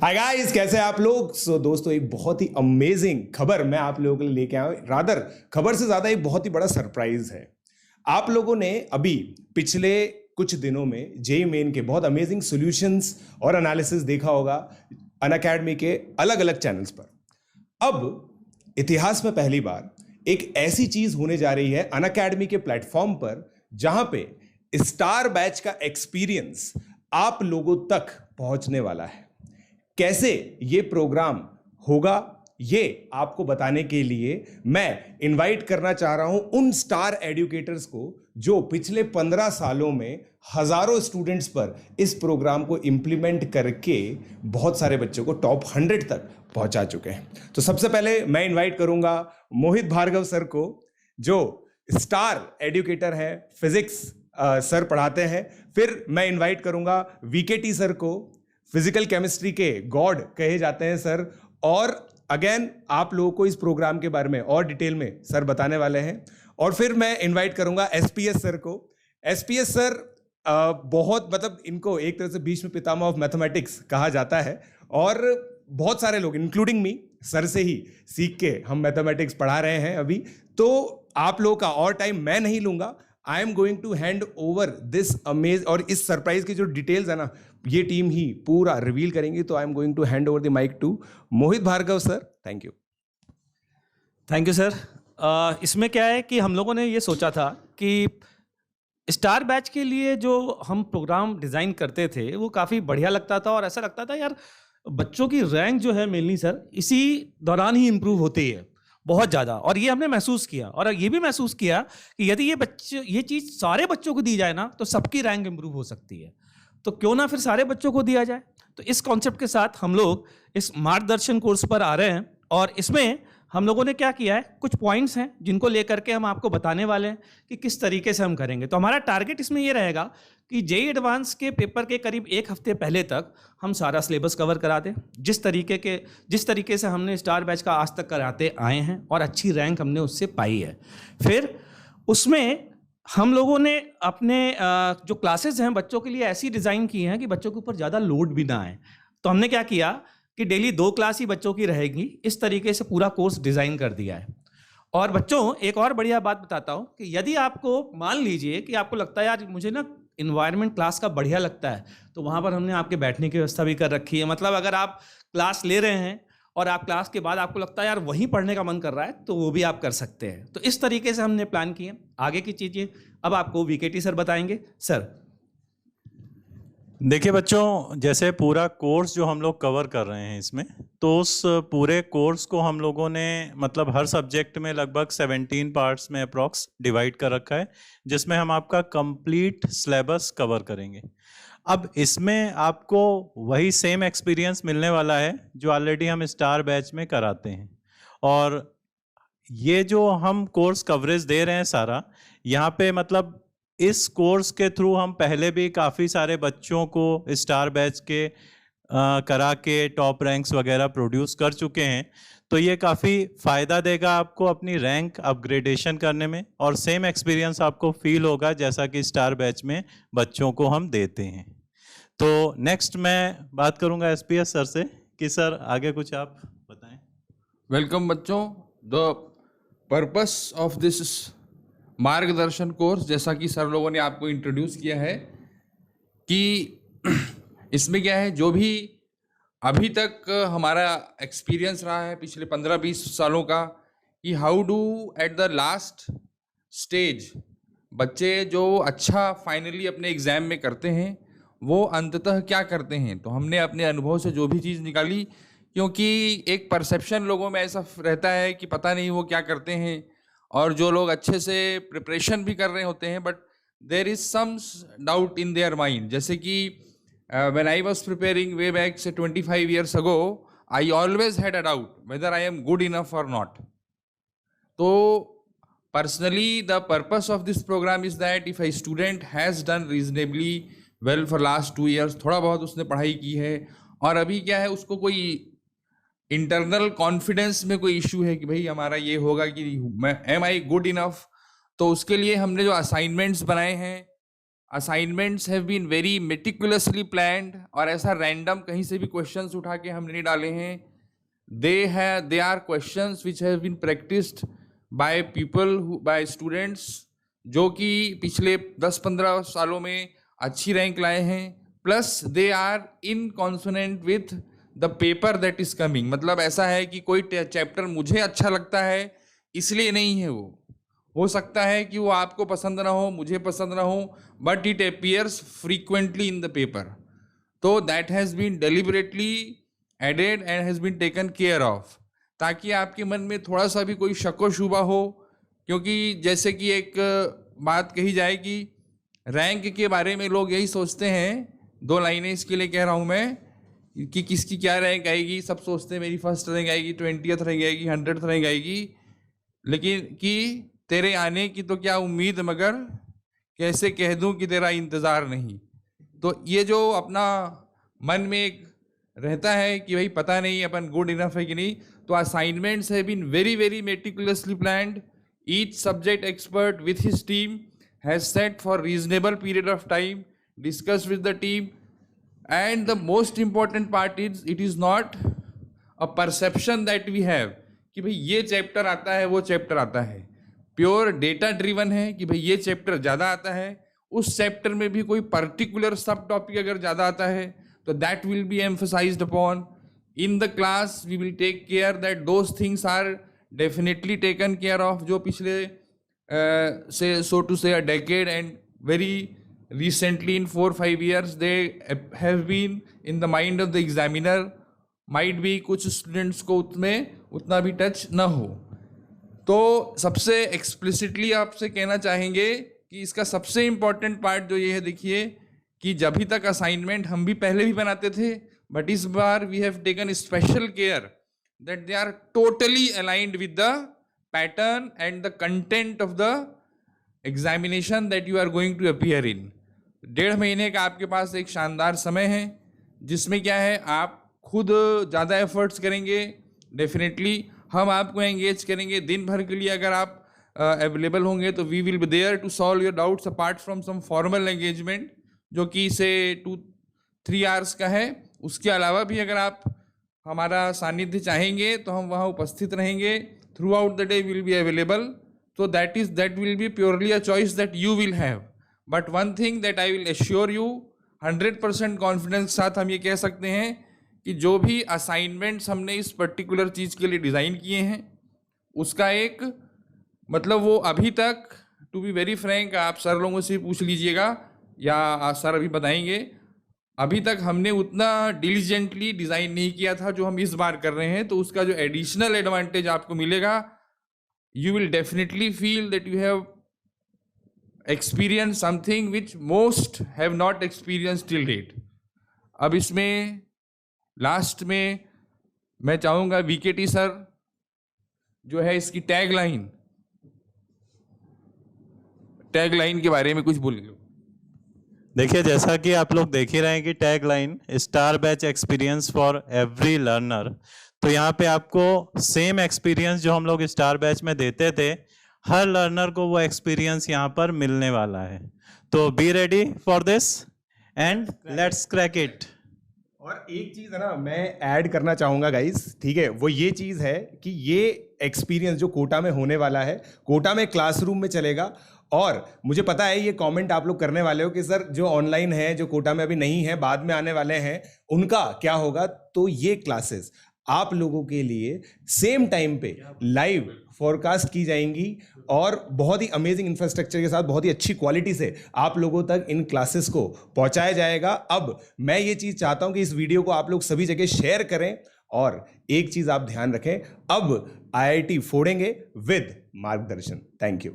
Hi guys, कैसे हैं आप लोग। दोस्तों, एक बहुत ही अमेजिंग खबर मैं आप लोगों के लिए लेके आया हूं। रादर खबर से ज्यादा एक बहुत ही बड़ा सरप्राइज है। आप लोगों ने अभी पिछले कुछ दिनों में जेईई मेन के बहुत अमेजिंग सॉल्यूशंस और एनालिसिस देखा होगा अनअकैडमी के अलग अलग चैनल्स पर। अब इतिहास में पहली बार एक ऐसी चीज होने जा रही है अनअकैडमी के प्लेटफॉर्म पर, जहां पे स्टार बैच का एक्सपीरियंस आप लोगों तक पहुंचने वाला है। कैसे ये प्रोग्राम होगा, ये आपको बताने के लिए मैं इनवाइट करना चाह रहा हूं उन स्टार एजुकेटर्स को जो पिछले 15 सालों में हजारों स्टूडेंट्स पर इस प्रोग्राम को इंप्लीमेंट करके बहुत सारे बच्चों को टॉप 100 तक पहुंचा चुके हैं। तो सबसे पहले मैं इनवाइट करूंगा मोहित भार्गव सर को, जो स्टार एजुकेटर है, फिजिक्स सर पढ़ाते हैं। फिर मैं इनवाइट करूंगा वीकेटी सर को, फिजिकल केमिस्ट्री के गॉड कहे जाते हैं सर। और अगेन आप लोगों को इस प्रोग्राम के बारे में और डिटेल में सर बताने वाले हैं। और फिर मैं इनवाइट करूंगा एसपीएस सर को। एसपीएस सर बहुत मतलब इनको एक तरह से भीष्म पितामह ऑफ मैथमेटिक्स कहा जाता है, और बहुत सारे लोग इंक्लूडिंग मी सर से ही सीख के हम मैथमेटिक्स पढ़ा रहे हैं अभी। तो आप लोगों का और टाइम मैं नहीं लूंगा। I am going to hand over this amaze, और इस सरप्राइज की जो डिटेल्स है ना, ये टीम ही पूरा रिवील करेंगी। तो I am going to hand over the mic to Mohit Bhargava sir. Thank you. Thank you sir. इसमें क्या है कि हम लोगों ने ये सोचा था कि स्टार बैच के लिए जो हम प्रोग्राम डिज़ाइन करते थे वो काफ़ी बढ़िया लगता था, और ऐसा लगता था यार बच्चों की रैंक जो है मेनली सर इसी दौरान ही इम्प्रूव होती है बहुत ज़्यादा। और ये हमने महसूस किया, और ये भी महसूस किया कि यदि ये चीज़ सारे बच्चों को दी जाए ना तो सबकी रैंक इम्प्रूव हो सकती है। तो क्यों ना फिर सारे बच्चों को दिया जाए। तो इस कॉन्सेप्ट के साथ हम लोग इस मार्गदर्शन कोर्स पर आ रहे हैं, और इसमें हम लोगों ने क्या किया है, कुछ पॉइंट्स हैं जिनको लेकर के हम आपको बताने वाले हैं कि किस तरीके से हम करेंगे। तो हमारा टारगेट इसमें ये रहेगा कि जेईई एडवांस के पेपर के करीब एक हफ्ते पहले तक हम सारा सिलेबस कवर करा दें, जिस तरीके से हमने स्टार बैच का आज तक कराते आए हैं, और अच्छी रैंक हमने उससे पाई है। फिर उसमें हम लोगों ने अपने जो क्लासेस हैं बच्चों के लिए ऐसी डिज़ाइन की हैं कि बच्चों के ऊपर ज़्यादा लोड भी ना आए। तो हमने क्या किया कि डेली 2 क्लास ही बच्चों की रहेगी, इस तरीके से पूरा कोर्स डिज़ाइन कर दिया है। और बच्चों, एक और बढ़िया बात बताता हूँ कि यदि आपको मान लीजिए कि आपको लगता है यार मुझे ना इन्वायरमेंट क्लास का बढ़िया लगता है, तो वहाँ पर हमने आपके बैठने की व्यवस्था भी कर रखी है। मतलब अगर आप क्लास ले रहे हैं और आप क्लास के बाद आपको लगता है यार वहीं पढ़ने का मन कर रहा है, तो वो भी आप कर सकते हैं। तो इस तरीके से हमने प्लान किए। आगे की चीज़ें अब आपको वीकेटी सर बताएंगे। सर देखिए बच्चों, जैसे पूरा कोर्स जो हम लोग कवर कर रहे हैं इसमें, तो उस पूरे कोर्स को हम लोगों ने मतलब हर सब्जेक्ट में लगभग 17 पार्ट्स में अप्रॉक्स डिवाइड कर रखा है, जिसमें हम आपका कंप्लीट सिलेबस कवर करेंगे। अब इसमें आपको वही सेम एक्सपीरियंस मिलने वाला है जो ऑलरेडी हम स्टार बैच में कराते हैं। और ये जो हम कोर्स कवरेज दे रहे हैं सारा, यहाँ पे मतलब इस कोर्स के थ्रू हम पहले भी काफ़ी सारे बच्चों को स्टार बैच के करा के टॉप रैंक्स वगैरह प्रोड्यूस कर चुके हैं। तो ये काफ़ी फ़ायदा देगा आपको अपनी रैंक अपग्रेडेशन करने में, और सेम एक्सपीरियंस आपको फील होगा जैसा कि स्टार बैच में बच्चों को हम देते हैं। तो नेक्स्ट मैं बात करूंगा एसपीएस सर से कि सर आगे कुछ आप बताएं। वेलकम बच्चों। द पर्पस ऑफ दिस मार्गदर्शन कोर्स, जैसा कि सर लोगों ने आपको इंट्रोड्यूस किया है कि इसमें क्या है, जो भी अभी तक हमारा एक्सपीरियंस रहा है पिछले 15-20 सालों का, कि how do at the last stage बच्चे जो अच्छा फाइनली अपने एग्ज़ाम में करते हैं वो अंततः क्या करते हैं। तो हमने अपने अनुभव से जो भी चीज़ निकाली, क्योंकि एक परसेप्शन लोगों में ऐसा रहता है कि पता नहीं वो क्या करते हैं, और जो लोग अच्छे से प्रिपरेशन भी कर रहे होते हैं, but there is some doubt in their mind. जैसे कि when I was preparing way back से 25 years ago, I always had a doubt whether I am good enough और नॉट। तो personally the purpose of this program is that if a student has done reasonably well for last 2 years, थोड़ा बहुत उसने पढ़ाई की है, और अभी क्या है उसको कोई इंटरनल कॉन्फिडेंस में कोई इशू है कि भाई हमारा ये होगा कि मैं एम आई गुड इनफ, तो उसके लिए हमने जो असाइनमेंट्स बनाए हैं assignments have been very meticulously planned, और ऐसा रैंडम कहीं से भी क्वेश्चंस उठा के हम नहीं डाले हैं. They are questions which have been practised by people, by students जो कि पिछले 10-15 सालों में अच्छी रैंक लाए हैं. Plus they are in consonant with the paper that is coming. मतलब ऐसा है कि कोई चैप्टर मुझे अच्छा लगता है इसलिए नहीं है, वो हो सकता है कि वो आपको पसंद ना हो, मुझे पसंद ना हो, but it appears frequently in the paper. तो that has been deliberately added and has been taken care of, ताकि आपके मन में थोड़ा सा भी कोई शक व शुबा हो. क्योंकि जैसे कि एक बात कही जाए कि रैंक के बारे में लोग यही सोचते हैं, 2 लाइनें इसके लिए कह रहा हूँ मैं, कि किसकी क्या रैंक आएगी. सब सोचते हैं मेरी फर्स्ट रैंक आएगी, 20th रैंक आएगी, 100th रैंक आएगी, लेकिन कि तेरे आने की तो क्या उम्मीद, मगर कैसे कह दूं कि तेरा इंतज़ार नहीं. तो ये जो अपना मन में एक रहता है कि भाई पता नहीं अपन गुड इनफ है कि नहीं, तो assignments have been very very meticulously planned. Each subject expert with his team has set for reasonable period of time, discuss with the team. And the most important part is it is not a perception that we have कि भाई ये chapter आता है, वो chapter आता है. Pure data driven है कि भाई ये चैप्टर ज़्यादा आता है, उस चैप्टर में भी कोई पर्टिकुलर सब टॉपिक अगर ज़्यादा आता है तो that will be emphasized upon. In the class we will take care that those things are definitely taken care of, जो पिछले से so to say a decade and very recently in 4-5 years they have been in the mind of the examiner. might be कुछ students को उसमें उतना भी touch ना हो. तो सबसे एक्सप्लिसिटली आपसे कहना चाहेंगे कि इसका सबसे इम्पॉर्टेंट पार्ट जो ये है, देखिए कि जब भी तक असाइनमेंट हम भी पहले भी बनाते थे, बट इस बार we have taken special care that they are totally aligned with the pattern and the content of the examination that you are going to appear in. 1.5 महीने का आपके पास एक शानदार समय है, जिसमें क्या है आप खुद ज़्यादा एफर्ट्स करेंगे. डेफिनेटली हम आपको एंगेज करेंगे दिन भर के लिए. अगर आप अवेलेबल होंगे तो we will be there to solve your doubts apart from some formal engagement जो कि से 2-3 आवर्स का है. उसके अलावा भी अगर आप हमारा सानिध्य चाहेंगे तो हम वहाँ उपस्थित रहेंगे. Through out the day will be available. So that will be purely a choice that you will have. But one thing that I will assure you 100% confidence साथ हम ये कह सकते हैं कि जो भी असाइनमेंट्स हमने इस पर्टिकुलर चीज़ के लिए डिज़ाइन किए हैं, उसका एक मतलब वो अभी तक, टू बी वेरी फ्रैंक, आप सर लोगों से पूछ लीजिएगा या सर अभी बताएंगे, अभी तक हमने उतना डिलीजेंटली डिज़ाइन नहीं किया था जो हम इस बार कर रहे हैं. तो उसका जो एडिशनल एडवांटेज आपको मिलेगा, you will definitely feel that you have experienced something which most have not experienced till date. अब इसमें लास्ट में मैं चाहूँगा VKT सर जो है इसकी टैग लाइन के बारे में कुछ बोलिए. देखिए, जैसा कि आप लोग देख ही रहे हैं कि tag line star batch experience for every learner. तो यहाँ पे आपको सेम एक्सपीरियंस जो हम लोग स्टार बैच में देते थे, हर लर्नर को वो एक्सपीरियंस यहाँ पर मिलने वाला है. तो be ready for this and let's crack it. और एक चीज है ना, मैं ऐड करना चाहूंगा गाइस, ठीक है, वो ये चीज है कि ये एक्सपीरियंस जो कोटा में होने वाला है, कोटा में क्लासरूम में चलेगा. और मुझे पता है ये कमेंट आप लोग करने वाले हो कि सर जो ऑनलाइन है, जो कोटा में अभी नहीं है, बाद में आने वाले हैं, उनका क्या होगा. तो ये क्लासेस आप लोगों के लिए सेम टाइम पे लाइव फोरकास्ट की जाएंगी और बहुत ही अमेजिंग इंफ्रास्ट्रक्चर के साथ बहुत ही अच्छी क्वालिटी से आप लोगों तक इन क्लासेस को पहुंचाया जाएगा. अब मैं ये चीज़ चाहता हूं कि इस वीडियो को आप लोग सभी जगह शेयर करें. और एक चीज़ आप ध्यान रखें, अब IIT फोड़ेंगे विद मार्गदर्शन. Thank you.